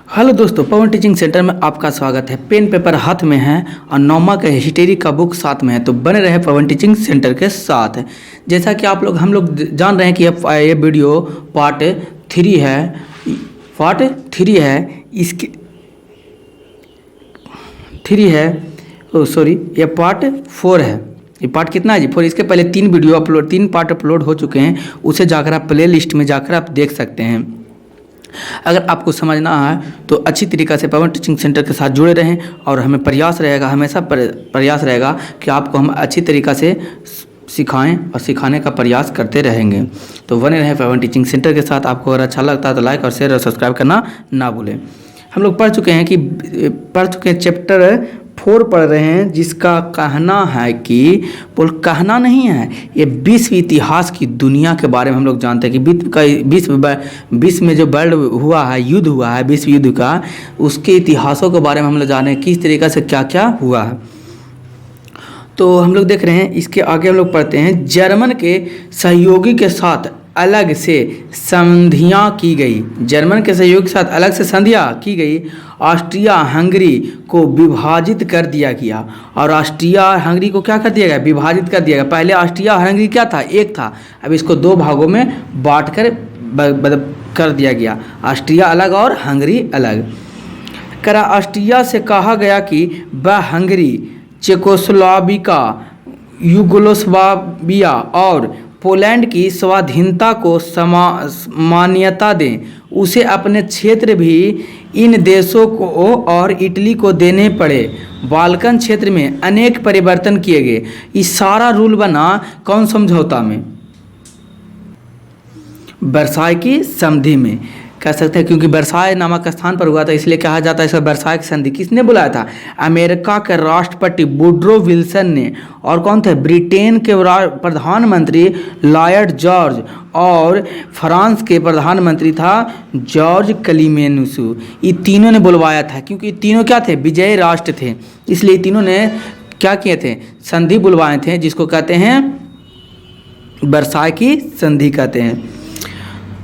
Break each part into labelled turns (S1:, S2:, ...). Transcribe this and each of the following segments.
S1: Hello दोस्तों, पवन teaching centre में आपका स्वागत है। पेन पेपर हाथ में है और नौमा का हिस्ट्री का बुक साथ में है, तो बने रहे पवन टीचिंग सेंटर के साथ। जैसा कि हम लोग जान रहे हैं कि ये वीडियो पार्ट 3 है। इसके 3 है, सॉरी, ये पार्ट 4 है। ये पार्ट कितना है जी? 4। इसके पहले 3 पार्ट अपलोड हो चुके हैं, उसे जाकर आप प्ले लिस्ट में जाकर आप देख सकते हैं। अगर आपको समझना है तो अच्छी तरीक़ा से पवन टीचिंग सेंटर के साथ जुड़े रहें और हमें हमेशा प्रयास रहेगा कि आपको हम अच्छी तरीक़ा से सिखाएं और सिखाने का प्रयास करते रहेंगे। तो बने रहें पवन टीचिंग सेंटर के साथ। आपको अगर अच्छा लगता है तो लाइक और शेयर और सब्सक्राइब करना ना भूलें। हम लोग पढ़ चुके हैं चैप्टर 4 पढ़ रहे हैं, जिसका कहना है कि कहना नहीं है, ये विश्व इतिहास की दुनिया के बारे में हम लोग जानते हैं कि विश्व में जो वर्ल्ड हुआ है, युद्ध हुआ है, विश्व युद्ध का, उसके इतिहासों के बारे में हम लोग जाने किस तरीक़े से क्या क्या हुआ है। तो हम लोग देख रहे हैं, इसके आगे हम लोग पढ़ते हैं। जर्मन के सहयोगी के साथ अलग से संधियाँ की गई। जर्मन के सहयोग के साथ अलग से संधियाँ की गई। ऑस्ट्रिया हंगरी को विभाजित कर दिया गया। और ऑस्ट्रिया हंगरी को क्या कर दिया गया? विभाजित कर दिया गया। पहले ऑस्ट्रिया हंगरी क्या था? एक था। अब इसको 2 भागों में बांट कर दिया गया। ऑस्ट्रिया अलग और हंगरी अलग। ऑस्ट्रिया से कहा गया कि वह हंगरी, चेकोस्लोवाकिया, यूगोस्लाविया और पोलैंड की स्वाधीनता को मान्यता दें। उसे अपने क्षेत्र भी इन देशों को और इटली को देने पड़े। बाल्कन क्षेत्र में अनेक परिवर्तन किए गए। इस सारा रूल बना कौन समझौता में? वर्साई की संधि में कह सकते हैं, क्योंकि वर्साई नामक स्थान पर हुआ था, इसलिए कहा जाता है इसे वर्साई की संधि। किसने बुलाया था? अमेरिका के राष्ट्रपति वुड्रो विल्सन ने। और कौन थे? ब्रिटेन के प्रधानमंत्री लॉर्ड जॉर्ज, और फ्रांस के प्रधानमंत्री था जॉर्ज क्लीमेंसु। ये तीनों ने बुलवाया था, क्योंकि तीनों क्या थे? विजयी राष्ट्र थे, इसलिए तीनों ने क्या किए थे? संधि बुलवाए थे, जिसको कहते हैं वर्साई की संधि कहते हैं।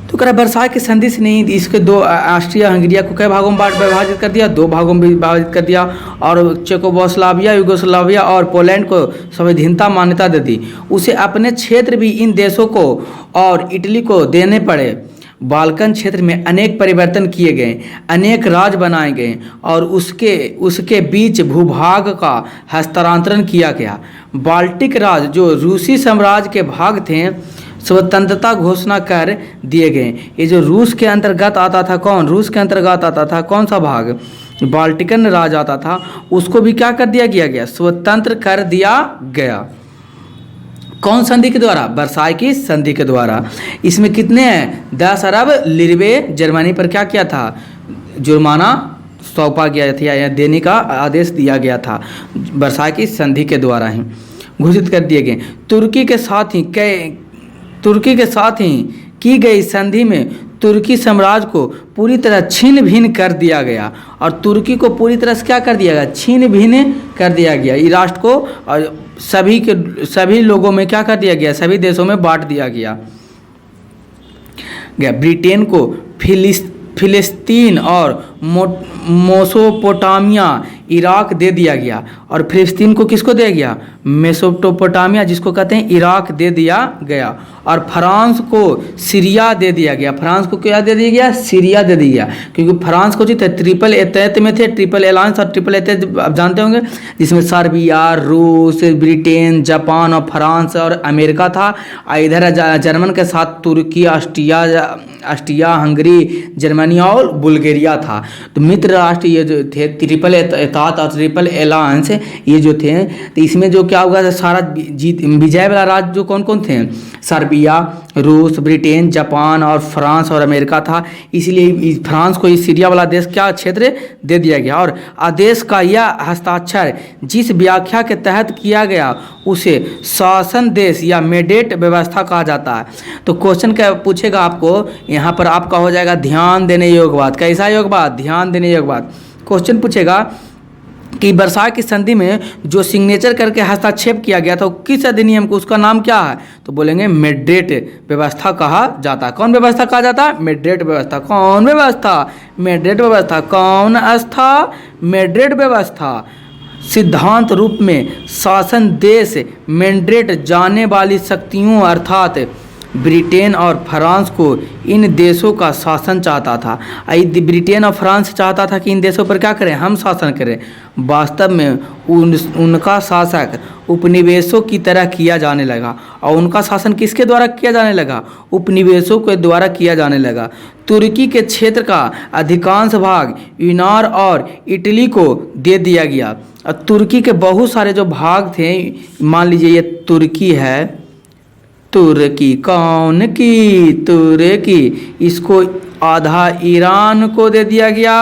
S1: तो वर्साई की संधि से नहीं, इसके 2 ऑस्ट्रिया हंगरिया को कई भागों में विभाजित कर दिया, 2 भागों में विभाजित कर दिया। और चेकोस्लोवाकिया, यूगोस्लाविया और पोलैंड को स्वाधीनता मान्यता दे दी। उसे अपने क्षेत्र भी इन देशों को और इटली को देने पड़े। बाल्कन क्षेत्र में अनेक परिवर्तन किए गए, अनेक राज्य बनाए गए और उसके बीच भूभाग का हस्तांतरण किया गया। बाल्टिक राज्य, जो रूसी साम्राज्य के भाग थे, स्वतंत्रता घोषणा कर दिए गए। ये जो रूस के अंतर्गत आता था, रूस के अंतर्गत आता था कौन सा भाग? बाल्टिकन राज्य आता था, उसको भी क्या कर दिया गया? स्वतंत्र कर दिया गया। कौन संधि के द्वारा? वर्साई की संधि के द्वारा। इसमें कितने हैं? 10 अरब लिरवे जर्मनी पर क्या किया था? जुर्माना सौंपा गया था या देने का आदेश दिया गया था। वर्साई की संधि के द्वारा ही घोषित कर दिए गए। तुर्की के साथ ही की गई संधि में तुर्की साम्राज्य को पूरी तरह छीन भिन्न कर दिया गया। और तुर्की को पूरी तरह से क्या कर दिया गया? छीन भिन्न कर दिया गया। इस राष्ट्र को और सभी लोगों में क्या कर दिया गया? सभी देशों में बांट दिया गया। ब्रिटेन को फिलिस्तीन और मेसोपोटामिया, इराक दे दिया गया। और फिलिस्तीन को किसको दिया गया? मेसोपोटामिया, जिसको कहते हैं इराक, दे दिया गया। और फ्रांस को सीरिया दे दिया गया। फ्रांस को क्या दे दिया गया? सीरिया दे दिया गया, क्योंकि फ्रांस को जीते ट्रिपल एतहत में थे। ट्रिपल अलायंस और ट्रिपल एतहत आप जानते होंगे, जिसमें सर्बिया, रूस, ब्रिटेन, जापान और फ्रांस और अमेरिका था। इधर जर्मन के साथ तुर्की, ऑस्ट्रिया हंगरी, जर्मनी और बुल्गारिया था। तो मित्र राष्ट्र ये जो थे, ट्रिपल एतहत और ट्रिपल अलायंस, ये जो थे, तो इसमें जो क्या हुआ, सारा विजय वाला राज्य जो कौन कौन थे? सर्बिया, रूस, ब्रिटेन, जापान और फ्रांस और अमेरिका था। इसलिए फ्रांस को इस सीरिया वाला देश क्या क्षेत्र दे दिया गया। और आदेश का यह हस्ताक्षर जिस व्याख्या के तहत किया गया उसे शासन देश या मेडेट व्यवस्था कहा जाता है। तो क्वेश्चन क्या पूछेगा आपको, यहाँ पर आपका हो जाएगा ध्यान देने योग्य बात। कैसा योग्य बात? ध्यान देने योग्य बात। क्वेश्चन पूछेगा कि वर्साय की संधि में जो सिग्नेचर करके हस्ताक्षेप किया गया था वो किस अधिनियम को, उसका नाम क्या है? तो बोलेंगे मेड्रिड व्यवस्था कहा जाता है। कौन व्यवस्था कहा जाता है? मेड्रिड व्यवस्था। कौन व्यवस्था? मेड्रिड व्यवस्था। कौन आस्था? मेड्रिड व्यवस्था। सिद्धांत रूप में शासन देश मेड्रिड जाने वाली शक्तियों अर्थात ब्रिटेन और फ्रांस को इन देशों का शासन चाहता था। ब्रिटेन और फ्रांस चाहता था कि इन देशों पर क्या करें? हम शासन करें। वास्तव में उनका शासक उपनिवेशों की तरह किया जाने लगा। और उनका शासन किसके द्वारा किया जाने लगा? उपनिवेशों के द्वारा किया जाने लगा। तुर्की के क्षेत्र का अधिकांश भाग यूनान और इटली को दे दिया गया। और तुर्की के बहुत सारे जो भाग थे, मान लीजिए ये तुर्की है, तुर्की कौन की? तुर्की, इसको आधा ईरान को दे दिया गया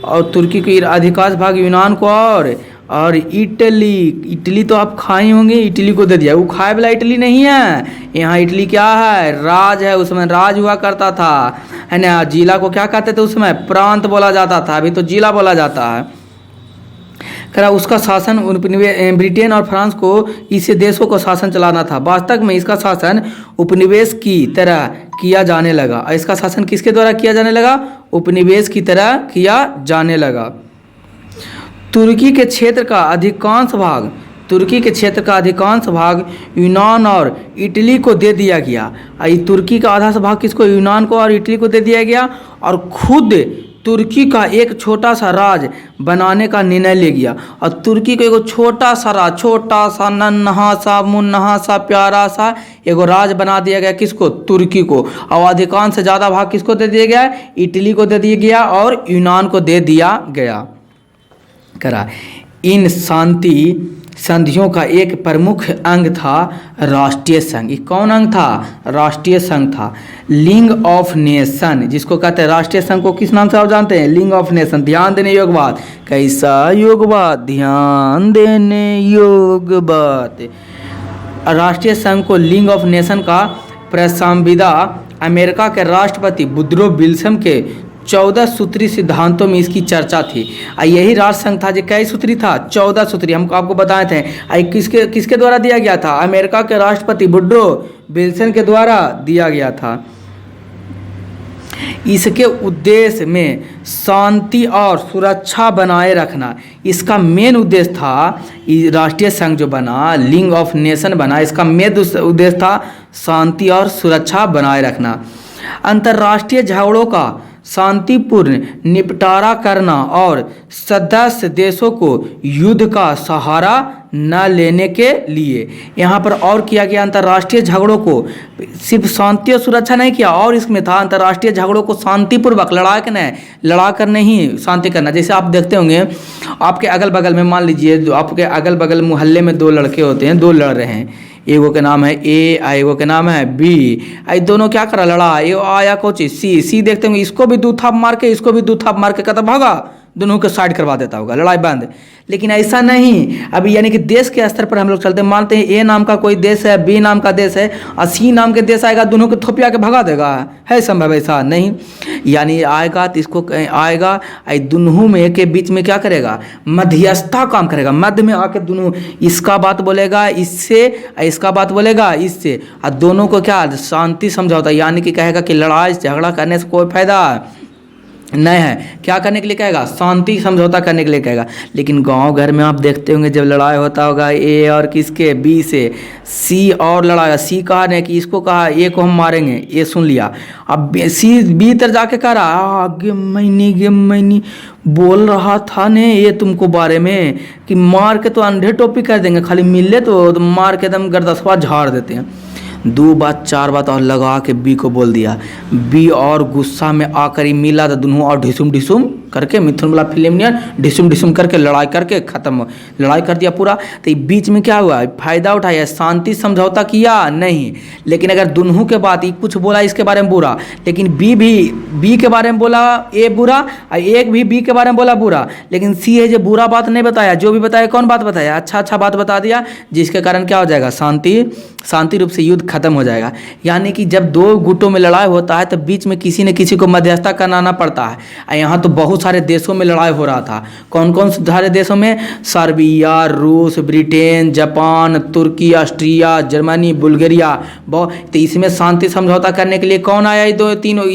S1: और तुर्की के अधिकांश भाग यूनान को और इटली तो आप खाए होंगे, इटली को दे दिया। वो खाए वाला इटली नहीं है, यहाँ इटली क्या है? राज है। उसमें राज हुआ करता था, है ना। जिला को क्या कहते थे? उसमें प्रांत बोला जाता था, अभी तो जिला बोला जाता है। करा उसका शासन ब्रिटेन और फ्रांस को इस देशों को शासन चलाना था। वास्तव में इसका शासन उपनिवेश की तरह किया जाने लगा। और इसका शासन किसके द्वारा किया जाने लगा? उपनिवेश की तरह किया जाने लगा। तुर्की के क्षेत्र का अधिकांश भाग यूनान और इटली को दे दिया गया। तुर्की का आधा सा भाग किसको? यूनान को और इटली को दे दिया गया। और खुद तुर्की का एक छोटा सा राज बनाने का निर्णय ले गया। और तुर्की को एक छोटा सा नन्हा सा मुन्हा सा प्यारा सा एगो राज बना दिया गया। किसको? तुर्की को। और अधिकांश से ज़्यादा भाग किसको दे दिया गया? इटली को दे दिया गया और यूनान को दे दिया गया। करा इन शांति संधियों का एक प्रमुख अंग था राष्ट्रीय संघ। ये कौन अंग था? राष्ट्रीय संघ था। लीग ऑफ नेशन जिसको कहते हैं, राष्ट्रीय संघ को किस नाम से आप जानते हैं? League of nation. ध्यान देने योग्य बात। कैसा योग बात? ध्यान देने योग्य बात। राष्ट्रीय संघ को लीग ऑफ नेशन का प्रस्ताविदा अमेरिका के राष्ट्रपति वुडरो विल्सन के 14 सूत्री सिद्धांतों में इसकी चर्चा थी। यही राष्ट्र संघ था जो कई सूत्री था? 14 सूत्री। हमको आपको बताए थे। किसके द्वारा दिया गया था? अमेरिका के राष्ट्रपति वुडरो विल्सन के द्वारा दिया गया था। इसके उद्देश्य में शांति और सुरक्षा बनाए रखना इसका मेन उद्देश्य था। राष्ट्रीय संघ जो बना, लीग ऑफ नेशन बना, इसका मेन उद्देश्य था शांति और सुरक्षा बनाए रखना। अंतर्राष्ट्रीय झगड़ों का शांतिपूर्ण निपटारा करना और सदस्य देशों को युद्ध का सहारा न लेने के लिए। यहाँ पर और किया गया अंतर्राष्ट्रीय झगड़ों को सिर्फ शांति और सुरक्षा नहीं किया, और इसमें था अंतर्राष्ट्रीय झगड़ों को शांतिपूर्वक लड़ा कर नहीं शांति करना। जैसे आप देखते होंगे आपके अगल बगल में, मान लीजिए आपके अगल बगल मोहल्ले में दो लड़के होते हैं, दो लड़ रहे हैं। एगो के नाम है ए, एगो के नाम है बी। आई दोनों क्या करा? लड़ा। ये आया कोची सी देखते होंगे, इसको भी दो थाप मार के, इसको भी दो थाप मार के कहता भागा, दोनों को साइड करवा देता होगा, लड़ाई बंद। लेकिन ऐसा नहीं। अभी यानी कि देश के स्तर पर हम लोग चलते हैं, मानते हैं ए नाम का कोई देश है, बी नाम का देश है और सी नाम के देश आएगा, दोनों को थोपिया के भगा देगा? है संभव? ऐसा नहीं। यानी आएगा तो इसको आएगा, दोनों में के बीच में क्या करेगा? मध्यस्थता काम करेगा। मध्य में आके दोनों इसका बात बोलेगा इससे, इसका बात बोलेगा इससे, और दोनों को क्या शांति समझौता, यानी कि कहेगा कि लड़ाई झगड़ा करने से कोई फायदा नहीं है। क्या करने के लिए कहेगा? शांति समझौता करने के लिए कहेगा। लेकिन गांव घर में आप देखते होंगे जब लड़ाई होता होगा ए और किसके? बी से। सी और लड़ाया, सी कहा नहीं कि इसको कहा ए को हम मारेंगे, ये सुन लिया। अब सी बी तर जाके कह रहा गे मैनी बोल रहा था ने ये तुमको बारे में कि मार के तो अंधे टोपी कर देंगे, खाली मिले तो मार के एकदम गर्दसवा झाड़ देते हैं। 2 बात 4 बात और लगा के बी को बोल दिया। बी और गुस्सा में आकर ही मिला तो दोनों और ढिसुम करके मिथुन वाला फिल्म ने ढिसुम करके लड़ाई करके खत्म, लड़ाई कर दिया पूरा। तो बीच में क्या हुआ? फायदा उठाया, शांति समझौता किया नहीं। लेकिन अगर दोनों के बात कुछ बोला इसके बारे में बुरा, लेकिन बी के बारे में बोला ए बुरा, और एक भी बी के बारे में बोला बुरा, लेकिन सी है जो बुरा बात नहीं बताया, जो भी बताया कौन बात बताया? अच्छा बात बता दिया, जिसके कारण क्या हो जाएगा? शांति रूप से युद्ध खत्म हो जाएगा। यानी कि जब 2 गुटों में लड़ाई होता है तो बीच में किसी न किसी को मध्यस्थता कराना पड़ता है। यहाँ तो बहुत बहुत सारे देशों में लड़ाई हो रहा था। कौन कौन सारे देशों में? सर्बिया, रूस, ब्रिटेन, जापान, तुर्की, ऑस्ट्रिया, जर्मनी, बुल्गारिया। तो इसमें शांति समझौता करने के लिए कौन आया? ये दो तीनों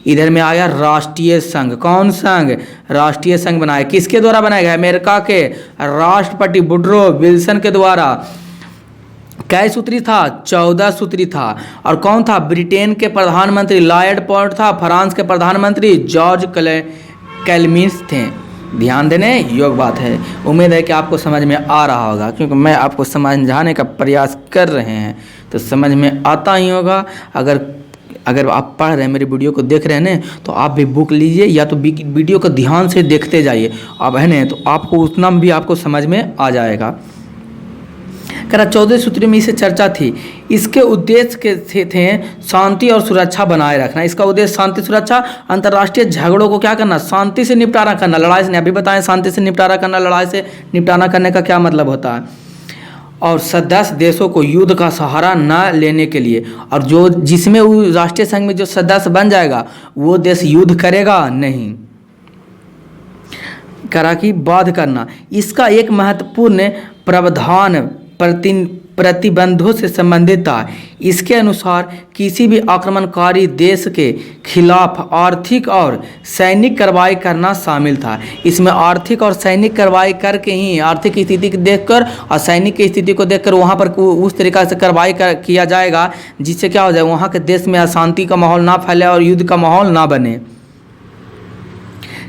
S1: इधर में आया राष्ट्रीय संघ। कौन संघ? राष्ट्रीय संघ बनाया। किसके द्वारा बनाया गया? अमेरिका के राष्ट्रपति वुडरो विल्सन के द्वारा। कै सूत्री था? 14 सूत्री था। और कौन था? ब्रिटेन के प्रधानमंत्री लॉयड पॉन्ट था। फ्रांस के प्रधानमंत्री जॉर्ज कैलमिन्स थे। ध्यान देने योग्य बात है। उम्मीद है कि आपको समझ में आ रहा होगा, क्योंकि मैं आपको समझाने का प्रयास कर रहे हैं तो समझ में आता ही होगा। अगर आप पढ़ रहे हैं, मेरे वीडियो को देख रहे हैं ना, तो आप भी बुक लीजिए या तो वीडियो को ध्यान से देखते जाइए। अब है ना, तो आपको उतना भी आपको समझ में आ जाएगा। करा 14 सूत्री में इसे चर्चा थी। इसके उद्देश्य के थे शांति और सुरक्षा बनाए रखना। इसका उद्देश्य शांति सुरक्षा, अंतर्राष्ट्रीय झगड़ों को क्या करना? शांति से निपटारा करना। लड़ाई से नहीं, अभी बताएं शांति से निपटारा करना, लड़ाई से निपटारा करने का क्या मतलब होता है। और सदस्य देशों को युद्ध का सहारा न लेने के लिए, और जो जिसमें राष्ट्रीय संघ में जो सदस्य बन जाएगा वो देश युद्ध करेगा नहीं। करा कि बाध करना। इसका एक महत्वपूर्ण प्रावधान प्रतिबंधों से संबंधित था। इसके अनुसार किसी भी आक्रमणकारी देश के खिलाफ आर्थिक और सैनिक कार्रवाई करना शामिल था। इसमें आर्थिक और सैनिक कार्रवाई करके ही, आर्थिक स्थिति को देखकर और सैनिक की स्थिति को देखकर वहाँ पर उस तरीक़ा से कार्रवाई किया जाएगा जिससे क्या हो जाए, वहाँ के देश में अशांति का माहौल ना फैले और युद्ध का माहौल ना बने।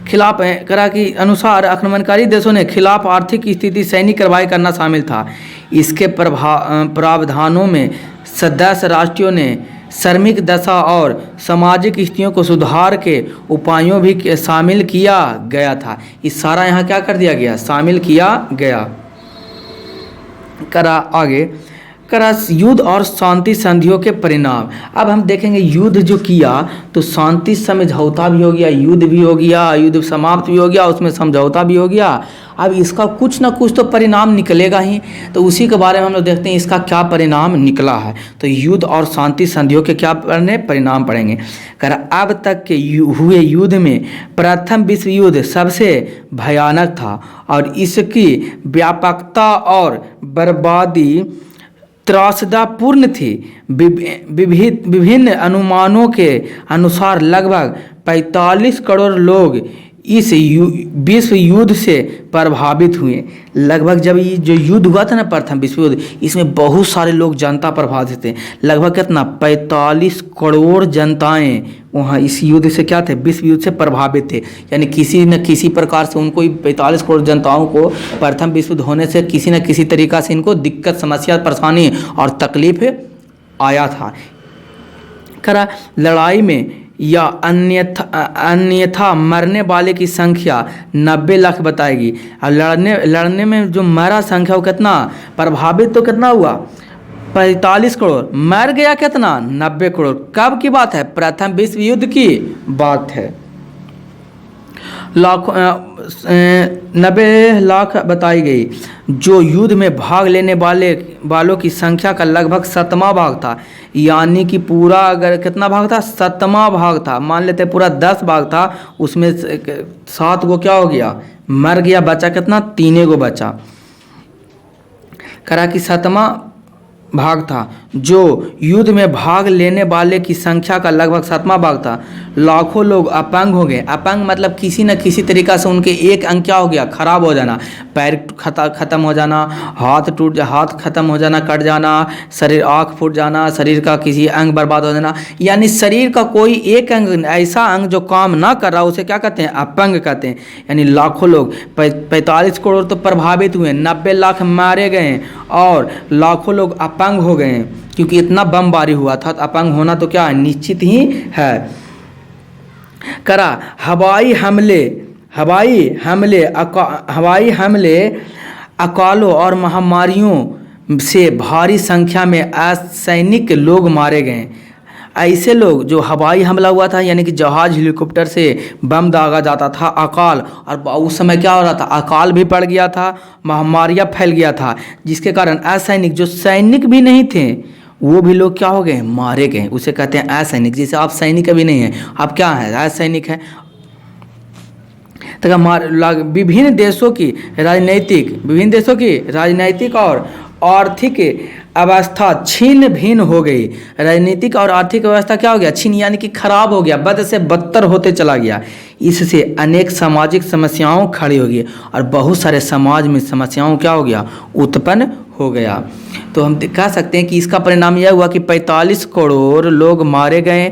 S1: खिलाफ करा के अनुसार आक्रमणकारी देशों ने खिलाफ आर्थिक स्थिति सैनिक कार्रवाई करना शामिल था। इसके प्रावधानों में सदस्य राष्ट्रों ने श्रमिक दशा और सामाजिक स्थितियों को सुधार के उपायों भी शामिल किया गया था। इस सारा यहाँ क्या कर दिया गया? शामिल किया गया। करा आगे करा युद्ध और शांति संधियों के परिणाम। अब हम देखेंगे युद्ध जो किया तो शांति समझौता भी हो गया, युद्ध भी हो गया, युद्ध समाप्त भी हो गया, उसमें समझौता भी हो गया। अब इसका कुछ ना कुछ तो परिणाम निकलेगा ही, तो उसी के बारे में हम लोग देखते हैं इसका क्या परिणाम निकला है। तो युद्ध और शांति संधियों के क्या परिणाम पड़ेंगे। करा अब तक के हुए युद्ध में प्रथम विश्व युद्ध सबसे भयानक था और इसकी व्यापकता और बर्बादी त्रासदापूर्ण थी। विभिन्न अनुमानों के अनुसार लगभग 45 करोड़ लोग इस विश्व युद्ध से प्रभावित हुए। लगभग जब ये जो युद्ध हुआ था ना, प्रथम विश्व युद्ध, इसमें बहुत सारे लोग जनता प्रभावित थे। लगभग कितना? 45 करोड़ जनताएं वहाँ इस युद्ध से क्या थे? विश्व युद्ध से प्रभावित थे। यानी किसी न किसी प्रकार से उनको 45 करोड़ जनताओं को प्रथम विश्व युद्ध होने से किसी न किसी तरीक़ा से इनको दिक्कत, समस्या, परेशानी और तकलीफ आया था। करा लड़ाई में या अन्यथा मरने वाले की संख्या 90 लाख बताएगी। और लड़ने में जो मरा संख्या वो कितना? प्रभावित तो कितना हुआ? 45 करोड़। मर गया कितना? 90 करोड़। कब की बात है? प्रथम विश्व युद्ध की बात है। 90 लाख बताई गई, जो युद्ध में भाग लेने वालों की संख्या का लगभग 7वां भाग था। यानी कि पूरा अगर कितना भाग था? 7वां भाग था। मान लेते पूरा 10 भाग था, उसमें 7 को क्या हो गया? मर गया। बचा कितना? 3 को बचा। करा कि 7वां भाग था, जो युद्ध में भाग लेने वाले की संख्या का लगभग 7वां भाग था। लाखों लोग अपंग हो गए। अपंग मतलब किसी न किसी तरीक़ा से उनके एक अंग क्या हो गया? खराब हो जाना, पैर ख़त्म हो जाना, हाथ ख़त्म हो जाना, कट जाना, शरीर, आँख फूट जाना, शरीर का किसी अंग बर्बाद हो जाना। यानी शरीर का कोई एक अंग, ऐसा अंग जो काम ना कर रहा, उसे क्या कहते हैं? अपंग कहते हैं। यानी लाखों लोग, 45 करोड़ तो प्रभावित हुए, 90 लाख मारे गए और लाखों लोग अपंग हो गए, क्योंकि इतना बमबारी हुआ था। तो अपंग होना तो क्या है? निश्चित ही है। करा हवाई हमले, अकालों और महामारियों से भारी संख्या में असैनिक लोग मारे गए। ऐसे लोग जो हवाई हमला हुआ था, यानी कि जहाज, हेलीकॉप्टर से बम दागा जाता था, अकाल, और उस समय क्या हो रहा था? अकाल भी पड़ गया था, महामारियाँ फैल गया था, जिसके कारण असैनिक, जो सैनिक भी नहीं थे, वो भी लोग क्या हो गए? मारे गए। उसे कहते हैं असैनिक। जैसे आप सैनिक अभी नहीं हैं, आप क्या हैं? असैनिक हैं। तथा विभिन्न देशों की राजनैतिक और आर्थिक अवस्था छिन्न भिन्न हो गई। राजनीतिक और आर्थिक व्यवस्था क्या हो गया? छिन्न यानी कि खराब हो गया, बद से बदतर होते चला गया। इससे अनेक सामाजिक समस्याओं खड़ी हो गई और बहुत सारे समाज में समस्याओं क्या हो गया? उत्पन्न हो गया। तो हम कह सकते हैं कि इसका परिणाम यह हुआ कि 45 करोड़ लोग मारे गए,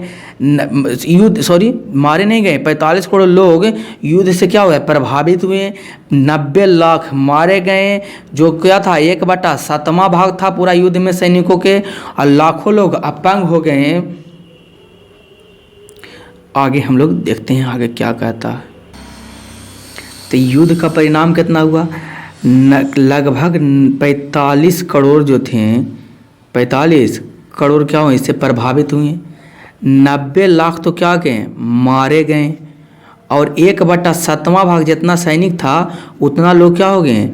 S1: मारे नहीं गए, 45 करोड़ लोग युद्ध से क्या हुआ? प्रभावित हुए। 90 लाख मारे गए, जो क्या था 1/7वां भाग था पूरा युद्ध में सैनिकों के, और लाखों लोग अपंग हो गए। आगे हम लोग देखते हैं आगे क्या कहता है। तो युद्ध का परिणाम कितना हुआ? लगभग 45 करोड़ जो थे, 45 करोड़ क्या हुए? इससे प्रभावित हुए। 90 लाख तो क्या गए? मारे गए। और 1/7वां भाग जितना सैनिक था उतना लोग क्या हो गए?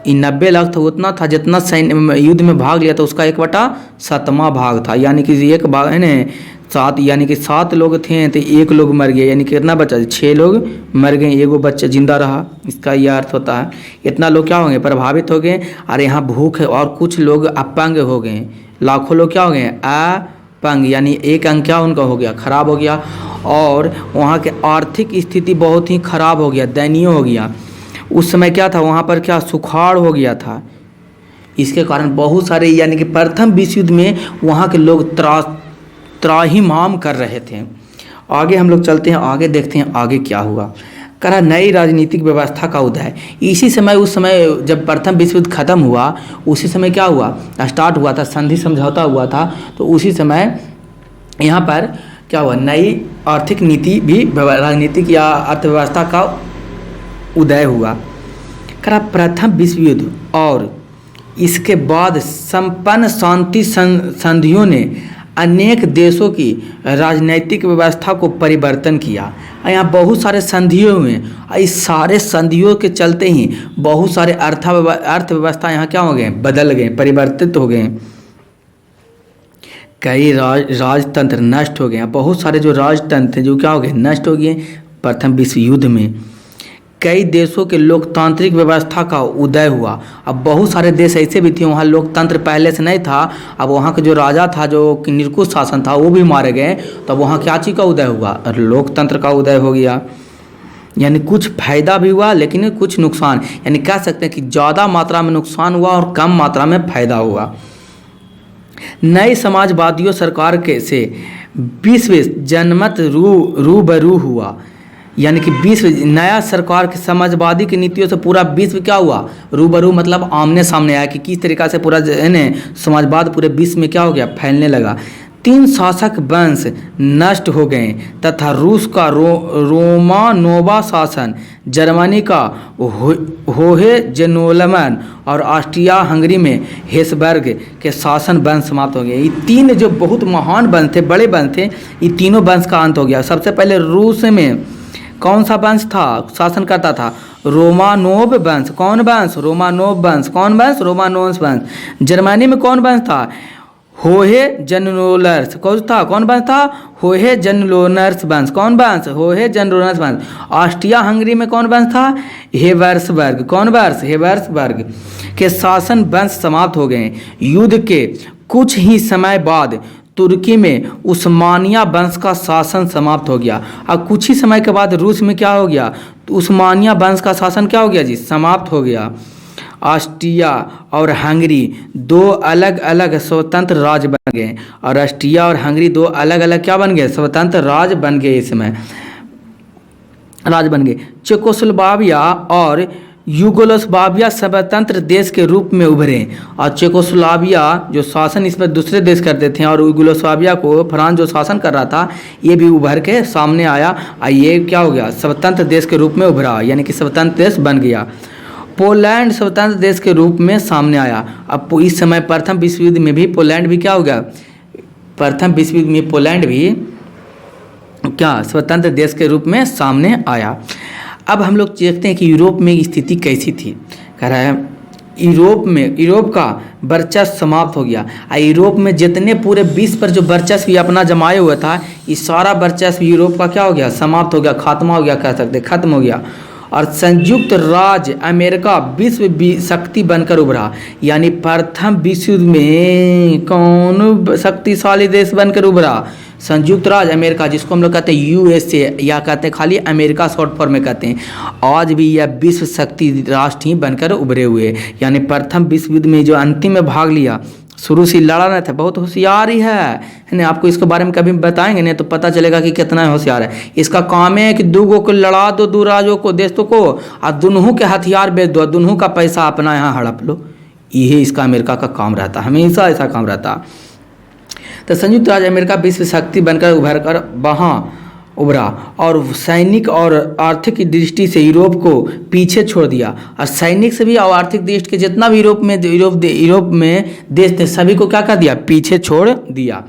S1: 90 लाख तो उतना था जितना सैन्य युद्ध में भाग लिया था, उसका 1/7वां भाग था। यानी कि एक भाग है न 7, यानी कि 7 लोग थे तो 1 लोग मर गए, यानी कि कितना बचा? 6 लोग मर गए, 1 बच्चा जिंदा रहा। इसका यह अर्थ होता है इतना लोग क्या हो गए? प्रभावित हो गए। और यहाँ भूख है और कुछ लोग अपंग हो गए। लाखों लोग क्या हो गए? अपंग, यानी एक अंग क्या उनका हो गया? खराब हो गया। और वहाँ के आर्थिक स्थिति बहुत ही खराब हो गया, दयनीय हो गया। उस समय क्या था वहाँ पर? क्या सुखाड़ हो गया था। इसके कारण बहुत सारे, यानी कि प्रथम विश्व युद्ध में वहाँ के लोग त्राहिमाम कर रहे थे। आगे हम लोग चलते हैं, आगे देखते हैं आगे क्या हुआ। कहा नई राजनीतिक व्यवस्था का उदय। इसी समय, उस समय जब प्रथम विश्व युद्ध खत्म हुआ, उसी समय क्या हुआ? स्टार्ट हुआ था, संधि समझौता हुआ था। तो उसी समय यहाँ पर क्या हुआ? नई आर्थिक नीति भी, राजनीतिक या अर्थव्यवस्था का उदय हुआ। कहा प्रथम विश्व युद्ध और इसके बाद संपन्न शांति संधियों ने अनेक देशों की राजनीतिक व्यवस्था को परिवर्तन किया। यहाँ बहुत सारे संधियों हुए, इस सारे संधियों के चलते ही बहुत सारे अर्थव्यवस्था यहाँ क्या हो गए? बदल गए, परिवर्तित हो गए। कई राजतंत्र नष्ट हो गए। बहुत सारे जो राजतंत्र जो क्या हो गए? नष्ट हो गए प्रथम विश्व युद्ध में। कई देशों के लोकतांत्रिक व्यवस्था का उदय हुआ। अब बहुत सारे देश ऐसे भी थे वहाँ लोकतंत्र पहले से नहीं था। अब वहाँ के जो राजा था, जो निरंकुश शासन था, वो भी मारे गए। तब वहाँ क्या चीज़ का उदय हुआ? लोकतंत्र का उदय हो गया। यानी कुछ फायदा भी हुआ लेकिन कुछ नुकसान, यानी कह सकते हैं कि ज़्यादा मात्रा में नुकसान हुआ और कम मात्रा में फायदा हुआ। नए समाजवादियों सरकार के से विश्व जनमत रूबरू हुआ। यानी कि विश्व, नया सरकार के समाजवादी की नीतियों से पूरा विश्व क्या हुआ? रूबरू मतलब आमने सामने आया कि किस तरीक़ा से पूरा समाजवाद पूरे विश्व में क्या हो गया? फैलने लगा। 3 शासक वंश नष्ट हो गए तथा रूस का रोमानोवा शासन, जर्मनी का होहेजेनोल्मन और ऑस्ट्रिया हंगरी में हेसबर्ग के शासन वंश समाप्त हो गए। ये 3 जो बहुत महान वंश थे, बड़े वंश थे, ये तीनों वंश का अंत हो गया। सबसे पहले रूस में कौन सा वंश था? शासन करता था रोमानोव वंश। कौन वंश? रोमानोव वंश। कौन वंश? रोमानोव वंश। जर्मनी में कौन वंश था? होहेजेनोलर्स। कौन था? कौन वंश था? होहेजेनलोनर्स वंश। कौन वंश? होहेजेनलोनर्स वंश। ऑस्ट्रिया हंगरी में कौन वंश था? हेबर्सबर्ग। कौन वंश? हेबर्सबर्ग के शासन वंश समाप्त हो गए। युद्ध के कुछ ही समय बाद तुर्की में उस्मानिया वंश का शासन समाप्त हो गया। अब कुछ ही समय के बाद रूस में क्या हो गया? उस्मानिया वंश का शासन क्या हो गया जी? समाप्त हो गया। ऑस्ट्रिया और हंगरी 2 अलग अलग स्वतंत्र राज्य बन गए। और ऑस्ट्रिया और हंगरी 2 अलग अलग क्या बन गए? स्वतंत्र राज्य बन गए। इस समय राज्य बन गए। चेकोस्लोवाकिया और यूगोस्लाविया स्वतंत्र देश के रूप में उभरे। और चेकोस्लोवाकिया जो शासन इस पर दूसरे देश करते थे, और यूगोस्लाविया को फ्रांस जो शासन कर रहा था, ये भी उभर के सामने आया और ये क्या हो गया? स्वतंत्र देश के रूप में उभरा, यानी कि स्वतंत्र देश बन गया। पोलैंड स्वतंत्र देश के रूप में सामने आया। अब इस समय प्रथम विश्व युद्ध में भी पोलैंड भी क्या हो गया? प्रथम विश्व युद्ध में पोलैंड भी क्या स्वतंत्र देश के रूप में सामने आया। अब हम लोग देखते हैं कि यूरोप में स्थिति कैसी थी। कह रहा है यूरोप का वर्चस्व समाप्त हो गया। यूरोप में जितने पूरे विश्व पर जो वर्चस्व अपना जमाए हुआ था, ये सारा वर्चस्व यूरोप का क्या हो गया? समाप्त हो गया, खात्मा हो गया, कह सकते खत्म हो गया। और संयुक्त राज्य अमेरिका विश्व शक्ति बनकर उभरा। यानी प्रथम विश्व युद्ध में कौन शक्तिशाली देश बनकर उभरा? संयुक्त राज्य अमेरिका, जिसको हम लोग कहते हैं यूएसए या कहते हैं खाली अमेरिका शॉर्ट फॉर्म में कहते हैं। आज भी यह विश्व शक्ति राष्ट्र ही बनकर उभरे हुए। यानी प्रथम विश्व युद्ध में जो अंतिम में भाग लिया, शुरू से लड़ा नहीं था, बहुत होशियार ही है ना। आपको इसके बारे में कभी बताएंगे नहीं तो पता चलेगा कि कितना होशियार है। इसका काम है कि दूगों को लड़ा दो, दो राजों को, देशों को, और दोनों के हथियार बेच दो, दोनों का पैसा अपना यहाँ हड़प लो। यही इसका अमेरिका का काम रहता, हमेशा ऐसा काम रहता। तो संयुक्त राज्य अमेरिका विश्व शक्ति बनकर उभर कर वहाँ उभरा और सैनिक और आर्थिक दृष्टि से यूरोप को पीछे छोड़ दिया। और सैनिक से भी और आर्थिक दृष्टि के जितना भी यूरोप में देश थे, सभी को क्या कर दिया? पीछे छोड़ दिया।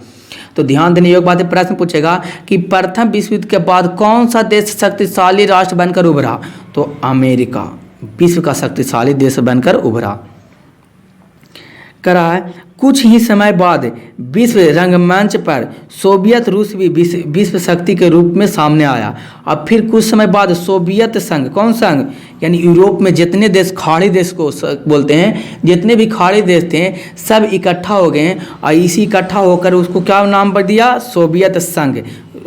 S1: तो ध्यान देने योग्य बात है, प्रश्न पूछेगा कि प्रथम विश्व युद्ध के बाद कौन सा देश शक्तिशाली राष्ट्र बनकर उभरा? तो अमेरिका विश्व का शक्तिशाली देश बनकर उभरा करा है। कुछ ही समय बाद विश्व रंगमंच पर सोवियत रूस भी विश्व शक्ति के रूप में सामने आया। अब फिर कुछ समय बाद सोवियत संघ, कौन संघ? यानी यूरोप में जितने देश खाड़ी देश को बोलते हैं, जितने भी खाड़ी देश थे सब इकट्ठा हो गए और इसी इकट्ठा होकर उसको क्या नाम पर दिया? सोवियत संघ।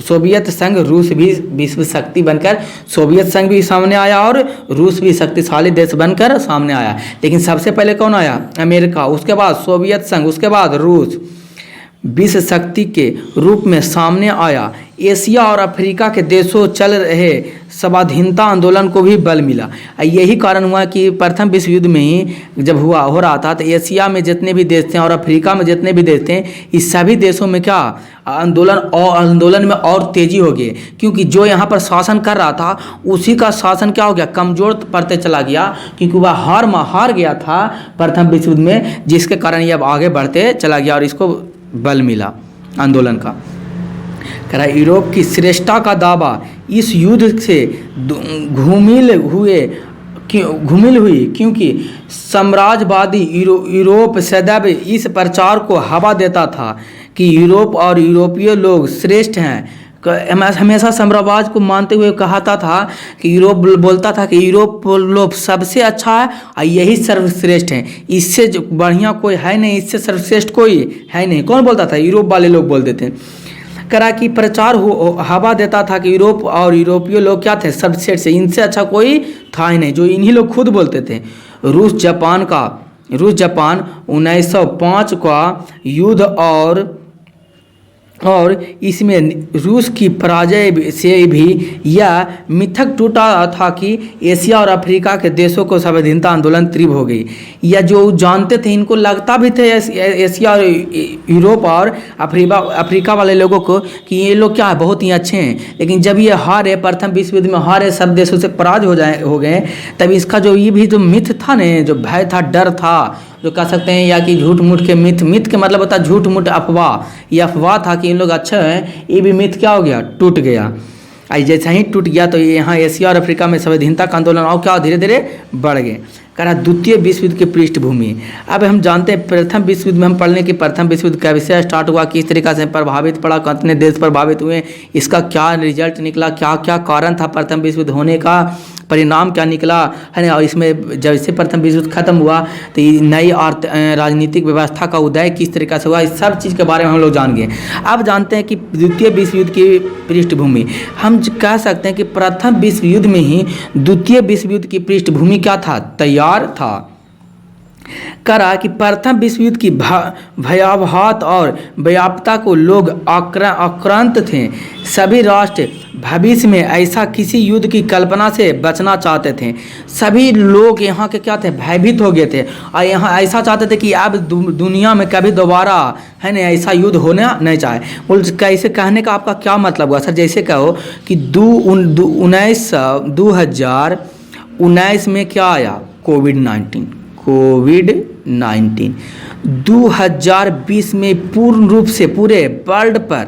S1: सोवियत संघ रूस भी विश्व शक्ति बनकर, सोवियत संघ भी सामने आया और रूस भी शक्तिशाली देश बनकर सामने आया। लेकिन सबसे पहले कौन आया? अमेरिका, उसके बाद सोवियत संघ, उसके बाद रूस विश्व शक्ति के रूप में सामने आया। एशिया और अफ्रीका के देशों चल रहे स्वाधीनता आंदोलन को भी बल मिला। यही कारण हुआ कि प्रथम विश्व युद्ध में ही जब हो रहा था तो एशिया में जितने भी देश थे और अफ्रीका में जितने भी देश थे, इस सभी देशों में क्या आंदोलन में और तेजी हो गई, क्योंकि जो यहाँ पर शासन कर रहा था उसी का शासन क्या हो गया? कमजोर पड़ते चला गया, क्योंकि वह हार गया था प्रथम विश्व युद्ध में, जिसके कारण ये अब आगे बढ़ते चला गया और इसको बल मिला आंदोलन का। कह रहा यूरोप की श्रेष्ठता का दावा इस युद्ध से घुमिल हुई, क्योंकि साम्राज्यवादी यूरोप सदैव इस प्रचार को हवा देता था कि यूरोप और यूरोपीय लोग श्रेष्ठ हैं। हमेशा साम्राज्यवाद को मानते हुए कहता था कि यूरोप बोलता था कि यूरोप लोग सबसे अच्छा है और यही सर्वश्रेष्ठ है, इससे जो बढ़िया कोई है नहीं, इससे सर्वश्रेष्ठ कोई है नहीं। कौन बोलता था? यूरोप वाले लोग बोलते थे। करा कि प्रचार हवा देता था कि यूरोप और यूरोपीय लोग क्या थे? सर्वश्रेष्ठ से, इनसे अच्छा कोई था ही नहीं, जो इन्हीं लोग खुद बोलते थे। रूस जापान 1905 का युद्ध और इसमें रूस की पराजय से भी यह मिथक टूटा था कि एशिया और अफ्रीका के देशों को स्वाधीनता आंदोलन तीव्र हो गई। या जो जानते थे, इनको लगता भी थे एशिया और यूरोप और अफ्रीका वाले लोगों को कि ये लोग क्या है, बहुत ही अच्छे हैं। लेकिन जब ये हारे, प्रथम विश्व युद्ध में हारे, सब देशों से पराजय हो गए, तब इसका जो ये भी जो मिथ था न, जो भय था, डर था, जो कह सकते हैं, या कि झूठ मूठ के मिथ के मतलब होता है झूठ मूठ, अफवाह। ये अफवाह था कि इन लोग अच्छे हैं, ये भी मिथ क्या हो गया? टूट गया। जैसा ही टूट गया तो यहाँ एशिया और अफ्रीका में स्वाधीनता का आंदोलन और क्या धीरे धीरे बढ़ गए। कह रहा द्वितीय विश्व युद्ध की पृष्ठभूमि। अब हम जानते हैं प्रथम विश्व युद्ध में हम पढ़ लें कि प्रथम विश्व युद्ध कैसे स्टार्ट हुआ, किस तरीका से प्रभावित पड़ा, कितने देश प्रभावित हुए, इसका क्या रिजल्ट निकला, क्या क्या कारण था प्रथम विश्व युद्ध होने का, परिणाम क्या निकला, है ना। और इसमें जब से प्रथम विश्व युद्ध खत्म हुआ तो नई राजनीतिक व्यवस्था का उदय किस तरीका से हुआ, इस सब चीज़ के बारे में हम लोग जान गए। अब जानते हैं कि द्वितीय विश्व युद्ध की पृष्ठभूमि। हम कह सकते हैं कि प्रथम विश्व युद्ध में ही द्वितीय विश्व युद्ध की पृष्ठभूमि क्या था? तैयार था। करा कि प्रथम विश्व युद्ध की भयावहता और व्यापकता को लोग आक्रांत थे। सभी राष्ट्र भविष्य में ऐसा किसी युद्ध की कल्पना से बचना चाहते थे। सभी लोग यहाँ के क्या थे? भयभीत हो गए थे और यहाँ ऐसा चाहते थे कि अब दुनिया में कभी दोबारा, है ना, ऐसा युद्ध होना नहीं चाहे। बोल कैसे कहने का आपका क्या मतलब हुआ? सर जैसे कहो कि 2019 में क्या आया? कोविड-19। 2020 में पूर्ण रूप से पूरे वर्ल्ड पर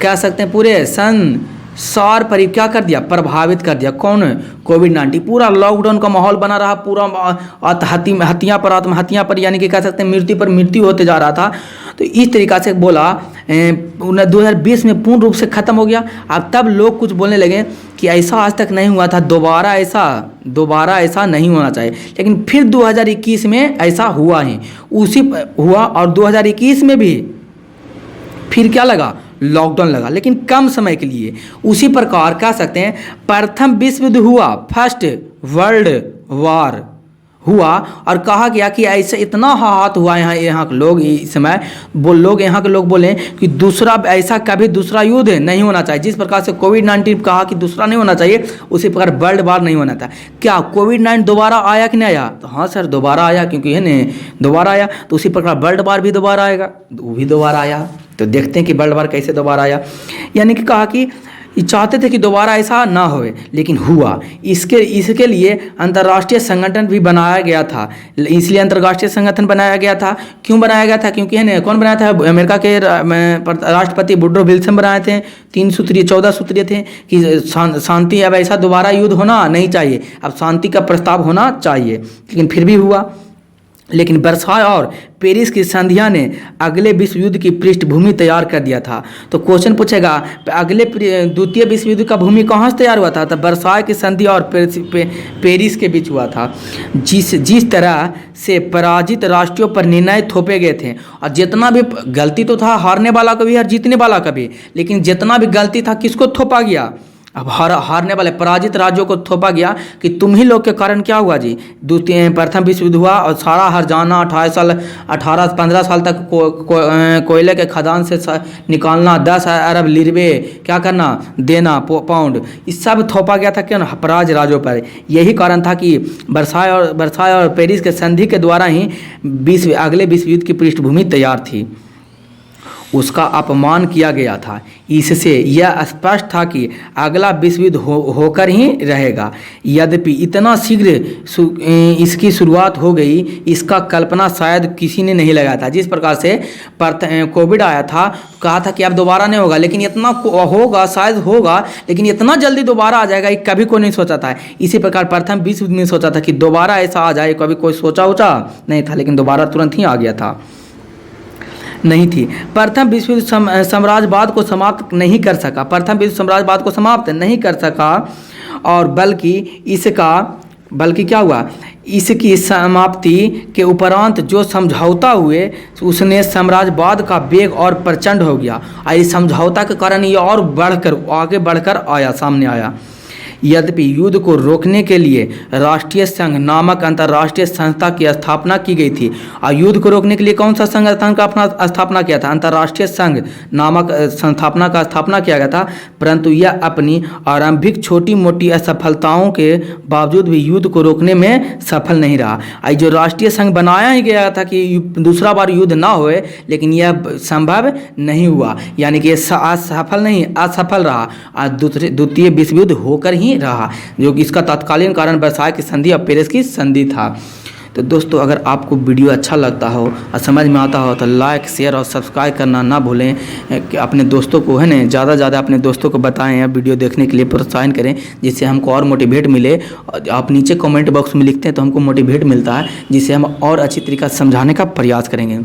S1: कह सकते हैं, पूरे सन सार पर क्या कर दिया, प्रभावित कर दिया। कौन? कोविड-19। पूरा लॉकडाउन का माहौल बना रहा, पूरा आत्महत्या पर यानी कि कह सकते हैं मृत्यु पर मृत्यु होते जा रहा था। तो इस तरीक़ा से बोला 2020 में पूर्ण रूप से ख़त्म हो गया। अब तब लोग कुछ बोलने लगे कि ऐसा आज तक नहीं हुआ था, दोबारा ऐसा नहीं होना चाहिए। लेकिन फिर 2021 में ऐसा हुआ ही, हुआ। और 2021 में भी फिर क्या लगा, लॉकडाउन लगा, लेकिन कम समय के लिए। उसी प्रकार कह सकते हैं प्रथम विश्व युद्ध हुआ, फर्स्ट वर्ल्ड वार हुआ, और कहा गया कि ऐसे इतना हाथ हुआ यहाँ के लोग इस समय लोग यहाँ के लोग बोले कि ऐसा कभी दूसरा युद्ध नहीं होना चाहिए। जिस प्रकार से कोविड-19 कहा कि दूसरा नहीं होना चाहिए, उसी प्रकार वर्ल्ड वार नहीं होना था। क्या कोविड-19 दोबारा आया कि नहीं आया? तो हाँ सर, दोबारा आया, क्योंकि है न दोबारा आया। तो उसी प्रकार वर्ल्ड वार भी दोबारा आएगा, वो भी दोबारा आया। तो देखते हैं कि वर्ल्ड वार कैसे दोबारा आया। यानी कि कहा कि चाहते थे कि दोबारा ऐसा ना होए, लेकिन हुआ। इसके लिए अंतर्राष्ट्रीय संगठन भी बनाया गया था। इसलिए अंतर्राष्ट्रीय संगठन बनाया गया था। क्यों बनाया गया था? क्योंकि है ना, कौन बनाया था? अमेरिका के राष्ट्रपति वुडरो विल्सन बनाए थे। 3 सूत्रीय 14 सूत्रीय थे कि शांति, अब ऐसा दोबारा युद्ध होना नहीं चाहिए, अब शांति का प्रस्ताव होना चाहिए। लेकिन फिर भी हुआ। लेकिन वर्साय और पेरिस की संधियां ने अगले विश्व युद्ध की पृष्ठभूमि तैयार कर दिया था। तो क्वेश्चन पूछेगा, द्वितीय विश्व युद्ध का भूमि कहाँ से तैयार हुआ था? तो वर्साय की संधि और पेरिस के बीच हुआ था। जिस तरह से पराजित राष्ट्रों पर निर्णय थोपे गए थे, और जितना भी गलती तो था हारने वाला का भी और जीतने वाला का भी, लेकिन जितना भी गलती था किसको थोपा गया? अब हारने वाले पराजित राज्यों को थोपा गया कि तुम ही लोग के कारण क्या हुआ जी, प्रथम विश्व युद्ध हुआ और सारा हर्जाना 15 साल तक कोयले के खदान से निकालना, 10 अरब लिरवे क्या करना, देना पाउंड, इस सब थोपा गया था क्यों? पराजित राज्यों पर। यही कारण था कि वर्साय और पेरिस के संधि के द्वारा ही अगले विश्व युद्ध की पृष्ठभूमि तैयार थी, उसका अपमान किया गया था। इससे यह स्पष्ट था कि अगला विश्व युद्ध होकर ही रहेगा। यद्यपि इतना शीघ्र इसकी शुरुआत हो गई, इसका कल्पना शायद किसी ने नहीं लगाया था। जिस प्रकार से कोविड आया था, कहा था कि अब दोबारा नहीं होगा, लेकिन इतना होगा, शायद होगा, लेकिन इतना जल्दी दोबारा आ जाएगा, ये कभी कोई नहीं सोचा था। इसी प्रकार प्रथम विश्व युद्ध में सोचा था कि दोबारा ऐसा आ जाए, कभी कोई सोचा नहीं था, लेकिन दोबारा तुरंत ही आ गया था, नहीं थी। प्रथम विश्व साम्राज्यवाद को समाप्त नहीं कर सका, प्रथम विश्व साम्राज्यवाद को समाप्त नहीं कर सका, और बल्कि क्या हुआ, इसकी समाप्ति के उपरांत जो समझौता हुए, उसने साम्राज्यवाद का वेग और प्रचंड हो गया। और इस समझौता के कारण ये और आगे बढ़कर सामने आया। यद्यपि युद्ध को रोकने के लिए राष्ट्रीय संघ नामक अंतर्राष्ट्रीय संस्था की स्थापना की गई थी। और युद्ध को रोकने के लिए कौन सा संगठन का अपना स्थापना किया था? अंतर्राष्ट्रीय संघ नामक संस्थापना का स्थापना किया गया था। परंतु यह अपनी आरंभिक छोटी मोटी असफलताओं के बावजूद भी युद्ध को रोकने में सफल नहीं रहा। जो राष्ट्रीय संघ बनाया ही गया था कि दूसरा बार युद्ध ना होए, लेकिन यह संभव नहीं हुआ, यानी कि असफल रहा। द्वितीय विश्व युद्ध होकर ही रहा, जो कि इसका तत्कालीन कारण वर्साय की संधि और पेरिस की संधि था। तो दोस्तों, अगर आपको वीडियो अच्छा लगता हो और समझ में आता हो तो लाइक, शेयर और सब्सक्राइब करना ना भूलें। कि अपने दोस्तों को है ना, ज़्यादा अपने दोस्तों को बताएं, वीडियो देखने के लिए प्रोत्साहन करें, जिससे हमको और मोटिवेट मिले। आप नीचे कमेंट बॉक्स में लिखते हैं तो हमको मोटिवेट मिलता है, जिससे हम और अच्छी तरीक़ा से समझाने का प्रयास करेंगे।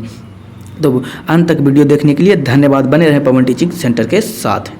S1: तो अंत तक वीडियो देखने के लिए धन्यवाद। बने रहें पवन टीचिंग सेंटर के साथ।